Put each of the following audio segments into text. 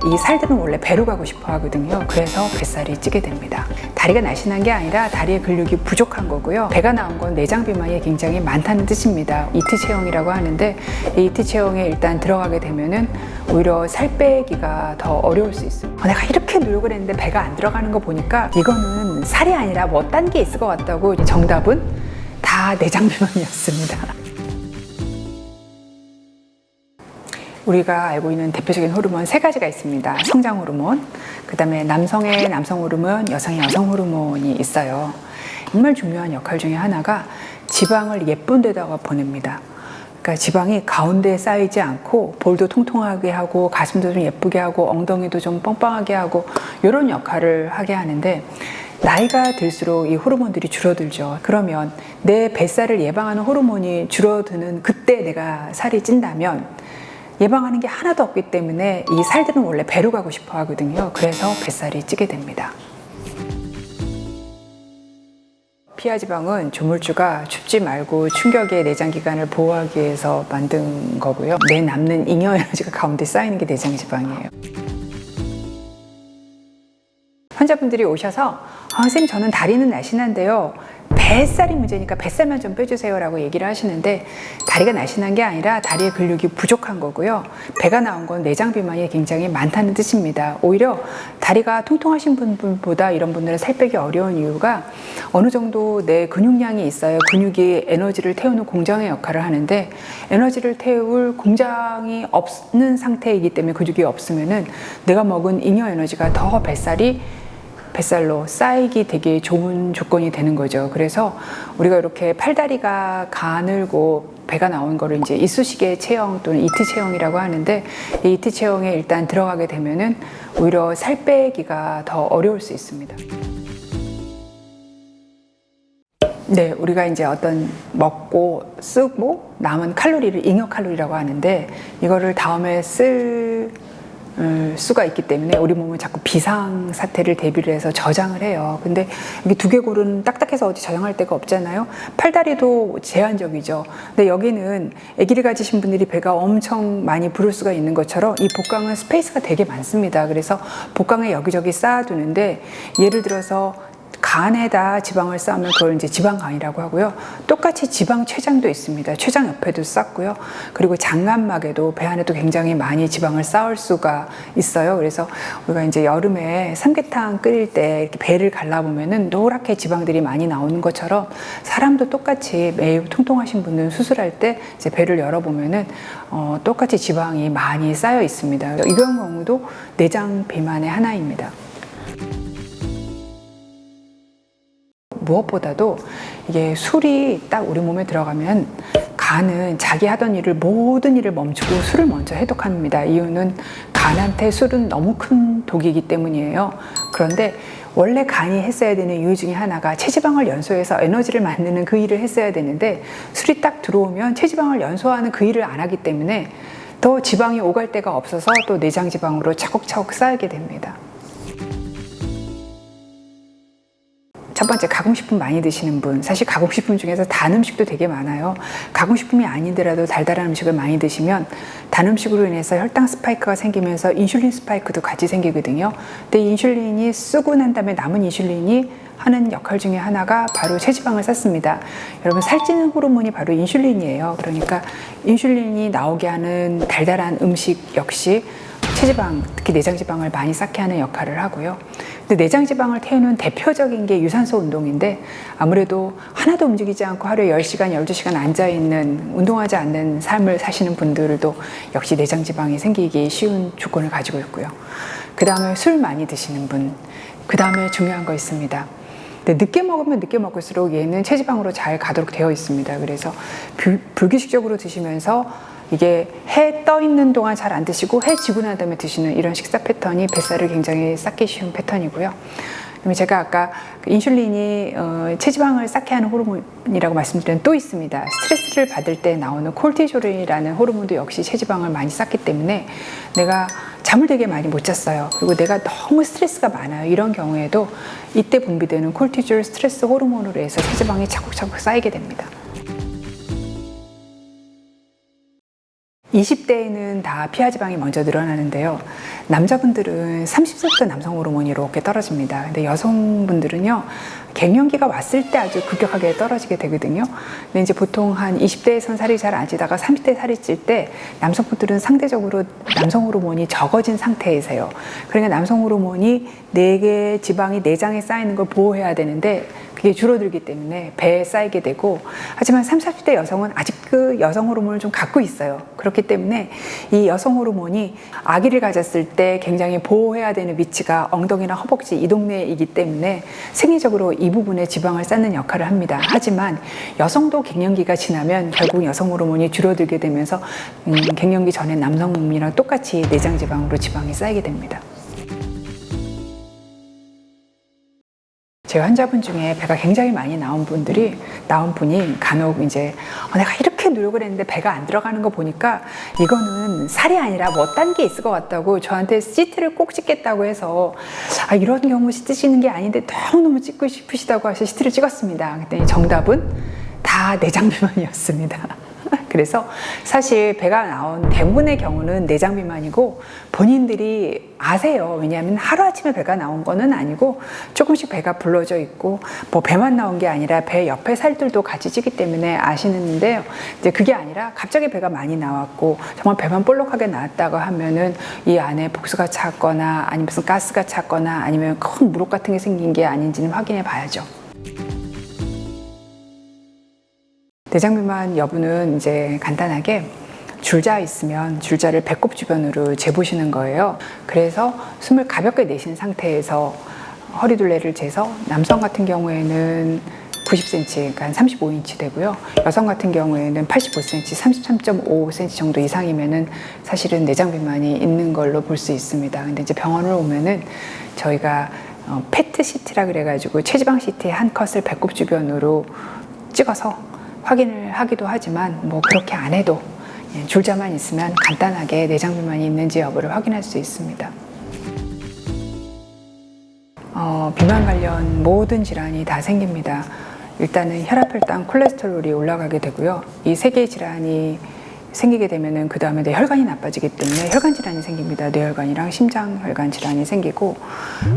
이 살들은 원래 배로 가고 싶어 하거든요. 그래서 뱃살이 찌게 됩니다. 다리가 날씬한 게 아니라 다리의 근육이 부족한 거고요. 배가 나온 건 내장 비만이 굉장히 많다는 뜻입니다. 이트 체형이라고 하는데 이 이트 체형에 일단 들어가게 되면은 오히려 살 빼기가 더 어려울 수 있어요. 내가 이렇게 노력을 했는데 배가 안 들어가는 거 보니까 이거는 살이 아니라 뭐 딴 게 있을 것 같다고 정답은 다 내장 비만이었습니다. 우리가 알고 있는 대표적인 호르몬 세 가지가 있습니다. 성장 호르몬, 그 다음에 남성의 남성 호르몬, 여성의 여성 호르몬이 있어요. 정말 중요한 역할 중에 하나가 지방을 예쁜 데다가 보냅니다. 그러니까 지방이 가운데에 쌓이지 않고 볼도 통통하게 하고 가슴도 좀 예쁘게 하고 엉덩이도 좀 뻥뻥하게 하고 이런 역할을 하게 하는데 나이가 들수록 이 호르몬들이 줄어들죠. 그러면 내 뱃살을 예방하는 호르몬이 줄어드는 그때 내가 살이 찐다면 예방하는 게 하나도 없기 때문에 이 살들은 원래 배로 가고 싶어 하거든요. 그래서 뱃살이 찌게 됩니다. 피하지방은 조물주가 춥지 말고 충격의 내장기관을 보호하기 위해서 만든 거고요. 내 남는 잉여 에너지가 가운데 쌓이는 게 내장지방이에요. 환자분들이 오셔서 선생님 저는 다리는 날씬한데요. 뱃살이 문제니까 뱃살만 좀 빼주세요 라고 얘기를 하시는데 다리가 날씬한 게 아니라 다리의 근육이 부족한 거고요. 배가 나온 건 내장 비만이 굉장히 많다는 뜻입니다. 오히려 다리가 통통하신 분들보다 이런 분들은 살 빼기 어려운 이유가 어느 정도 내 근육량이 있어야 근육이 에너지를 태우는 공장의 역할을 하는데 에너지를 태울 공장이 없는 상태이기 때문에 근육이 없으면은 내가 먹은 잉여 에너지가 더 뱃살로 쌓이기 되게 좋은 조건이 되는 거죠. 그래서 우리가 이렇게 팔다리가 가늘고 배가 나온 거를 이제 이쑤시개 체형 또는 이트 체형이라고 하는데 이 이트 체형에 일단 들어가게 되면은 오히려 살 빼기가 더 어려울 수 있습니다. 네, 우리가 이제 어떤 먹고 쓰고 남은 칼로리를 잉여 칼로리라고 하는데 이거를 다음에 쓸 수가 있기 때문에 우리 몸은 자꾸 비상 사태를 대비를 해서 저장을 해요. 근데 여기 두개골은 딱딱해서 어디 저장할 데가 없잖아요. 팔다리도 제한적이죠. 근데 여기는 아기를 가지신 분들이 배가 엄청 많이 부를 수가 있는 것처럼 이 복강은 스페이스가 되게 많습니다. 그래서 복강에 여기저기 쌓아두는데 예를 들어서 간에다 지방을 쌓으면 그걸 이제 지방간이라고 하고요. 똑같이 지방 췌장도 있습니다. 췌장 옆에도 쌓고요. 그리고 장간막에도 배 안에도 굉장히 많이 지방을 쌓을 수가 있어요. 그래서 우리가 이제 여름에 삼계탕 끓일 때 이렇게 배를 갈라보면은 노랗게 지방들이 많이 나오는 것처럼 사람도 똑같이 매우 통통하신 분들은 수술할 때 이제 배를 열어보면은 똑같이 지방이 많이 쌓여 있습니다. 이런 경우도 내장 비만의 하나입니다. 무엇보다도 이게 술이 딱 우리 몸에 들어가면 간은 자기 하던 일을 모든 일을 멈추고 술을 먼저 해독합니다. 이유는 간한테 술은 너무 큰 독이기 때문이에요. 그런데 원래 간이 했어야 되는 이유 중에 하나가 체지방을 연소해서 에너지를 만드는 그 일을 했어야 되는데 술이 딱 들어오면 체지방을 연소하는 그 일을 안 하기 때문에 더 지방이 오갈 데가 없어서 또 내장지방으로 차곡차곡 쌓이게 됩니다. 첫 번째, 가공식품 많이 드시는 분. 사실 가공식품 중에서 단 음식도 되게 많아요. 가공식품이 아니더라도 달달한 음식을 많이 드시면 단 음식으로 인해서 혈당 스파이크가 생기면서 인슐린 스파이크도 같이 생기거든요. 근데 인슐린이 쓰고 난 다음에 남은 인슐린이 하는 역할 중에 하나가 바로 체지방을 쌓습니다. 여러분, 살찌는 호르몬이 바로 인슐린이에요. 그러니까 인슐린이 나오게 하는 달달한 음식 역시 체지방, 특히 내장지방을 많이 쌓게 하는 역할을 하고요. 근데 내장지방을 태우는 대표적인 게 유산소 운동인데 아무래도 하나도 움직이지 않고 하루에 10시간, 12시간 앉아있는 운동하지 않는 삶을 사시는 분들도 역시 내장지방이 생기기 쉬운 조건을 가지고 있고요. 그 다음에 술 많이 드시는 분, 그 다음에 중요한 거 있습니다. 근데 늦게 먹으면 늦게 먹을수록 얘는 체지방으로 잘 가도록 되어 있습니다. 그래서 불규칙적으로 드시면서 이게 해 떠 있는 동안 잘 안 드시고 해 지고 난 다음에 드시는 이런 식사 패턴이 뱃살을 굉장히 쌓기 쉬운 패턴이고요. 그다음에 제가 아까 인슐린이 체지방을 쌓게 하는 호르몬이라고 말씀드린 또 있습니다. 스트레스를 받을 때 나오는 콜티졸이라는 호르몬도 역시 체지방을 많이 쌓기 때문에 내가 잠을 되게 많이 못 잤어요. 그리고 내가 너무 스트레스가 많아요. 이런 경우에도 이때 분비되는 콜티졸 스트레스 호르몬으로 해서 체지방이 차곡차곡 쌓이게 됩니다. 20대에는 다 피하지방이 먼저 늘어나는데요. 남자분들은 30세부터 남성 호르몬이 이렇게 떨어집니다. 근데 여성분들은요, 갱년기가 왔을 때 아주 급격하게 떨어지게 되거든요. 근데 이제 보통 한 20대에선 살이 잘 안 찌다가 30대 살이 찔 때 남성분들은 상대적으로 남성 호르몬이 적어진 상태이세요. 그러니까 남성 호르몬이 내계 지방이 내장에 쌓이는 걸 보호해야 되는데 그게 줄어들기 때문에 배에 쌓이게 되고, 하지만 30, 40대 여성은 아직 그 여성 호르몬을 좀 갖고 있어요. 그렇기 때문에 이 여성 호르몬이 아기를 가졌을 때 굉장히 보호해야 되는 위치가 엉덩이나 허벅지 이 동네이기 때문에 생리적으로 이 부분에 지방을 쌓는 역할을 합니다. 하지만 여성도 갱년기가 지나면 결국 여성 호르몬이 줄어들게 되면서 갱년기 전에 남성 몸이랑 똑같이 내장 지방으로 지방이 쌓이게 됩니다. 제 환자분 중에 배가 굉장히 많이 나온 분이 간혹 이제 내가 이렇게 노력을 했는데 배가 안 들어가는 거 보니까 이거는 살이 아니라 뭐 딴 게 있을 것 같다고 저한테 CT를 꼭 찍겠다고 해서 이런 경우 CT 찍는 게 아닌데 너무너무 찍고 싶으시다고 해서 CT를 찍었습니다. 그랬더니 정답은 다 내장 비만이었습니다. 그래서 사실 배가 나온 대부분의 경우는 내장 비만이고 본인들이 아세요. 왜냐하면 하루아침에 배가 나온 거는 아니고 조금씩 배가 불러져 있고 뭐 배만 나온 게 아니라 배 옆에 살들도 같이 찌기 때문에 아시는데요. 이제 그게 아니라 갑자기 배가 많이 나왔고 정말 배만 볼록하게 나왔다고 하면은 이 안에 복수가 찼거나 아니면 무슨 가스가 찼거나 아니면 큰 무릎 같은 게 생긴 게 아닌지는 확인해 봐야죠. 내장 비만 여부는 이제 간단하게 줄자 있으면 줄자를 배꼽 주변으로 재보시는 거예요. 그래서 숨을 가볍게 내쉬는 상태에서 허리둘레를 재서 남성 같은 경우에는 90cm, 그러니까 한 35인치 되고요. 여성 같은 경우에는 85cm, 33.5cm 정도 이상이면은 사실은 내장 비만이 있는 걸로 볼 수 있습니다. 근데 이제 병원을 오면은 저희가 페트 CT라 그래가지고 체지방 CT 한 컷을 배꼽 주변으로 찍어서 확인을 하기도 하지만 뭐 그렇게 안 해도 줄자만 있으면 간단하게 내장 비만이 있는지 여부를 확인할 수 있습니다. 비만 관련 모든 질환이 다 생깁니다. 일단은 혈압, 혈당, 콜레스테롤이 올라가게 되고요. 이 세 개의 질환이 생기게 되면은 그 다음에 내 혈관이 나빠지기 때문에 혈관 질환이 생깁니다. 뇌혈관이랑 심장혈관 질환이 생기고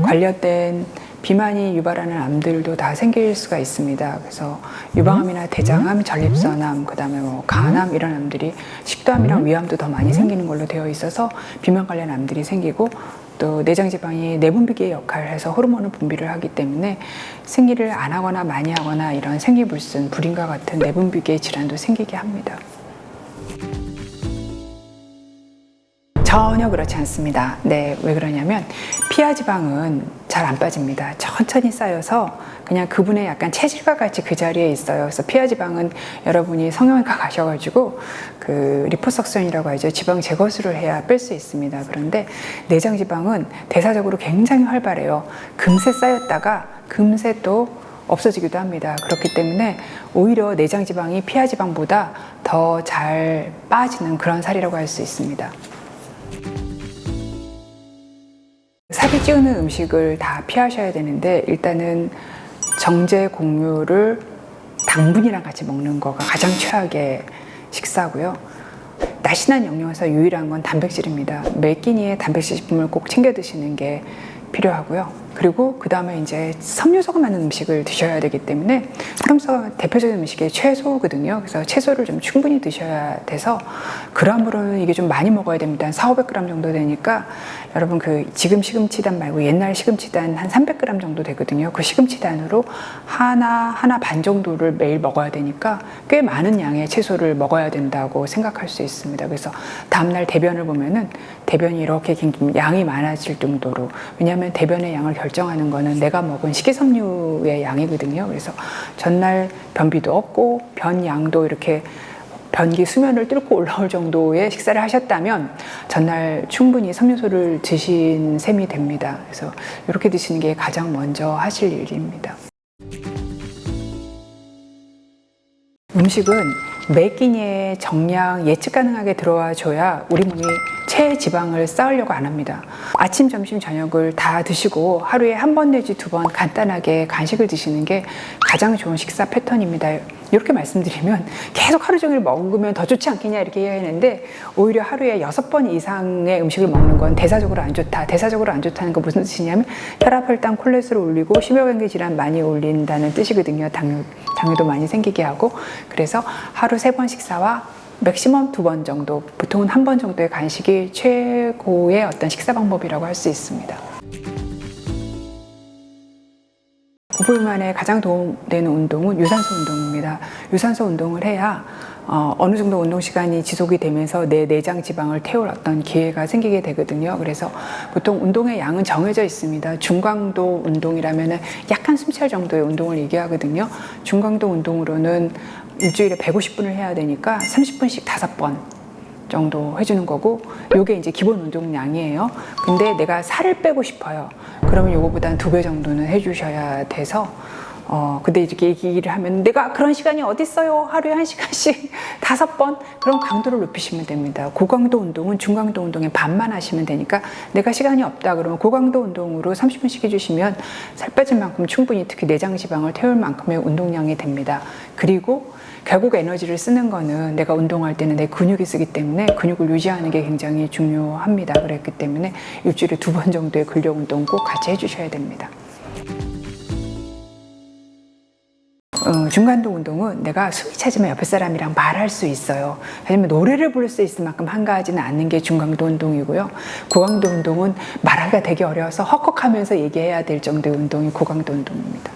관련된 비만이 유발하는 암들도 다 생길 수가 있습니다. 그래서 유방암이나 대장암, 전립선암, 그 다음에 뭐 간암 이런 암들이 식도암이랑 위암도 더 많이 생기는 걸로 되어 있어서 비만 관련 암들이 생기고 또 내장지방이 내분비계의 역할을 해서 호르몬을 분비를 하기 때문에 생리를 안 하거나 많이 하거나 이런 생리불순, 불임과 같은 내분비계 질환도 생기게 합니다. 전혀 그렇지 않습니다. 네, 왜 그러냐면 피하지방은 잘 안 빠집니다. 천천히 쌓여서 그냥 그분의 약간 체질과 같이 그 자리에 있어요. 그래서 피하지방은 여러분이 성형외과 가셔가지고 그 리포석션이라고 하죠. 지방 재거수를 해야 뺄 수 있습니다. 그런데 내장지방은 대사적으로 굉장히 활발해요. 금세 쌓였다가 금세 또 없어지기도 합니다. 그렇기 때문에 오히려 내장지방이 피하지방보다 더 잘 빠지는 그런 살이라고 할 수 있습니다. 살이 찌우는 음식을 다 피하셔야 되는데 일단은 정제 곡류를 당분이랑 같이 먹는 거가 가장 최악의 식사고요. 날씬한 영양에서 유일한 건 단백질입니다. 매 끼니에 단백질 식품을 꼭 챙겨 드시는 게 필요하고요. 그리고 그 다음에 이제 섬유소가 많은 음식을 드셔야 되기 때문에 섬유소가 대표적인 음식이 채소거든요. 그래서 채소를 좀 충분히 드셔야 돼서 그램으로는 이게 좀 많이 먹어야 됩니다. 한 400~500g 정도 되니까 여러분 그 지금 시금치단 말고 옛날 시금치단 한 300g 정도 되거든요. 그 시금치단으로 하나 반 정도를 매일 먹어야 되니까 꽤 많은 양의 채소를 먹어야 된다고 생각할 수 있습니다. 그래서 다음날 대변을 보면은 대변이 이렇게 양이 많아질 정도로, 왜냐하면 대변의 양을 결정하는 거는 내가 먹은 식이섬유의 양이거든요. 그래서 전날 변비도 없고 변 양도 이렇게 변기 수면을 뚫고 올라올 정도의 식사를 하셨다면 전날 충분히 섬유소를 드신 셈이 됩니다. 그래서 이렇게 드시는 게 가장 먼저 하실 일입니다. 음식은 매 끼니의 정량 예측 가능하게 들어와 줘야 우리 몸이 체지방을 쌓으려고 안 합니다. 아침, 점심, 저녁을 다 드시고 하루에 한 번 내지 두 번 간단하게 간식을 드시는 게 가장 좋은 식사 패턴입니다. 이렇게 말씀드리면 계속 하루 종일 먹으면 더 좋지 않겠냐 이렇게 해야 하는데, 오히려 하루에 6번 이상의 음식을 먹는 건 대사적으로 안 좋다. 대사적으로 안 좋다는 건 무슨 뜻이냐면 혈압, 혈당, 콜레스테롤 올리고 심혈관계 질환 많이 올린다는 뜻이거든요. 당뇨도 많이 생기게 하고. 그래서 하루 3번 식사와 맥시멈 2번 정도, 보통은 1번 정도의 간식이 최고의 어떤 식사 방법이라고 할 수 있습니다. 고부비만에 가장 도움되는 운동은 유산소 운동입니다. 유산소 운동을 해야 어느 정도 운동 시간이 지속이 되면서 내 내장 지방을 태울 어떤 기회가 생기게 되거든요. 그래서 보통 운동의 양은 정해져 있습니다. 중강도 운동이라면 약간 숨찰 정도의 운동을 얘기하거든요. 중강도 운동으로는 일주일에 150분을 해야 되니까 30분씩 5번 정도 해주는 거고, 요게 이제 기본 운동량이에요. 근데 내가 살을 빼고 싶어요. 그러면 요거보다 한 2배 정도는 해주셔야 돼서, 근데 이렇게 얘기를 하면 내가 그런 시간이 어딨어요? 하루에 1시간씩 5번? 그럼 강도를 높이시면 됩니다. 고강도 운동은 중강도 운동의 반만 하시면 되니까, 내가 시간이 없다 그러면 고강도 운동으로 30분씩 해주시면 살 빠질 만큼 충분히, 특히 내장 지방을 태울 만큼의 운동량이 됩니다. 그리고 결국 에너지를 쓰는 거는 내가 운동할 때는 내 근육이 쓰기 때문에 근육을 유지하는 게 굉장히 중요합니다. 그랬기 때문에 일주일에 2번 정도의 근력 운동 꼭 같이 해주셔야 됩니다. 중간도 운동은 내가 숨이 차지면 옆에 사람이랑 말할 수 있어요. 하지만 노래를 부를 수 있을 만큼 한가하지는 않는 게 중강도 운동이고요. 고강도 운동은 말하기가 되게 어려워서 헉헉하면서 얘기해야 될 정도의 운동이 고강도 운동입니다.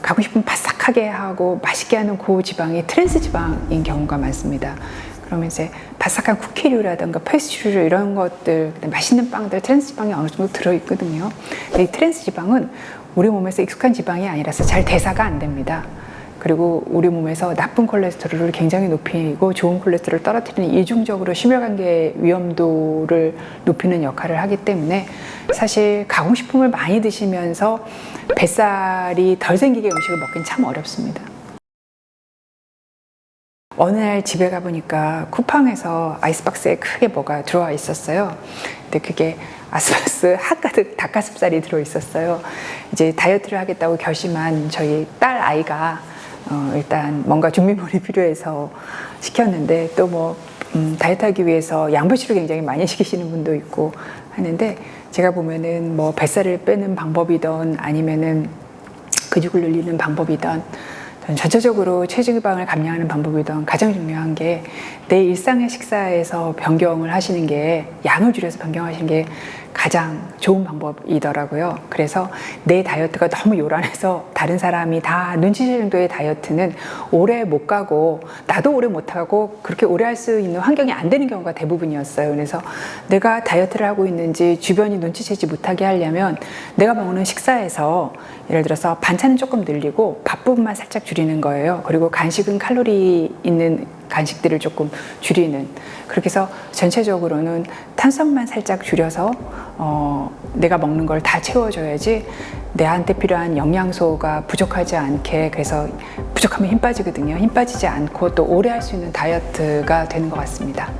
가고 싶으면 바삭하게 하고 맛있게 하는 고지방이 트랜스 지방인 경우가 많습니다. 그러면 이제 바삭한 쿠키류라든가 페스츄류 이런 것들, 맛있는 빵들, 트랜스 지방이 어느 정도 들어있거든요. 근데 이 트랜스 지방은 우리 몸에서 익숙한 지방이 아니라서 잘 대사가 안 됩니다. 그리고 우리 몸에서 나쁜 콜레스테롤을 굉장히 높이고 좋은 콜레스테롤을 떨어뜨리는, 이중적으로 심혈관계 위험도를 높이는 역할을 하기 때문에 사실 가공식품을 많이 드시면서 뱃살이 덜 생기게 음식을 먹긴 참 어렵습니다. 어느 날 집에 가보니까 쿠팡에서 아이스박스에 크게 뭐가 들어와 있었어요. 근데 그게 아스파스 한가득 닭가슴살이 들어있었어요. 이제 다이어트를 하겠다고 결심한 저희 딸 아이가 일단 뭔가 준비물이 필요해서 시켰는데, 또 뭐 다이어트 하기 위해서 양배추를 굉장히 많이 시키시는 분도 있고 하는데, 제가 보면은 뭐 뱃살을 빼는 방법이든 아니면은 근육을 늘리는 방법이든 전체적으로 체지방을 감량하는 방법이든 가장 중요한 게 내 일상의 식사에서 변경을 하시는 게, 양을 줄여서 변경하시는 게 가장 좋은 방법이더라고요. 그래서 내 다이어트가 너무 요란해서 다른 사람이 다 눈치챌 정도의 다이어트는 오래 못 가고 나도 오래 못 하고 그렇게 오래 할 수 있는 환경이 안 되는 경우가 대부분이었어요. 그래서 내가 다이어트를 하고 있는지 주변이 눈치채지 못하게 하려면 내가 먹는 식사에서 예를 들어서 반찬은 조금 늘리고 밥 부분만 살짝 줄이는 거예요. 그리고 간식은 칼로리 있는 간식들을 조금 줄이는, 그렇게 해서 전체적으로는 탄수화물만 살짝 줄여서 내가 먹는 걸 다 채워줘야지 내한테 필요한 영양소가 부족하지 않게, 그래서 부족하면 힘 빠지거든요. 힘 빠지지 않고 또 오래 할 수 있는 다이어트가 되는 것 같습니다.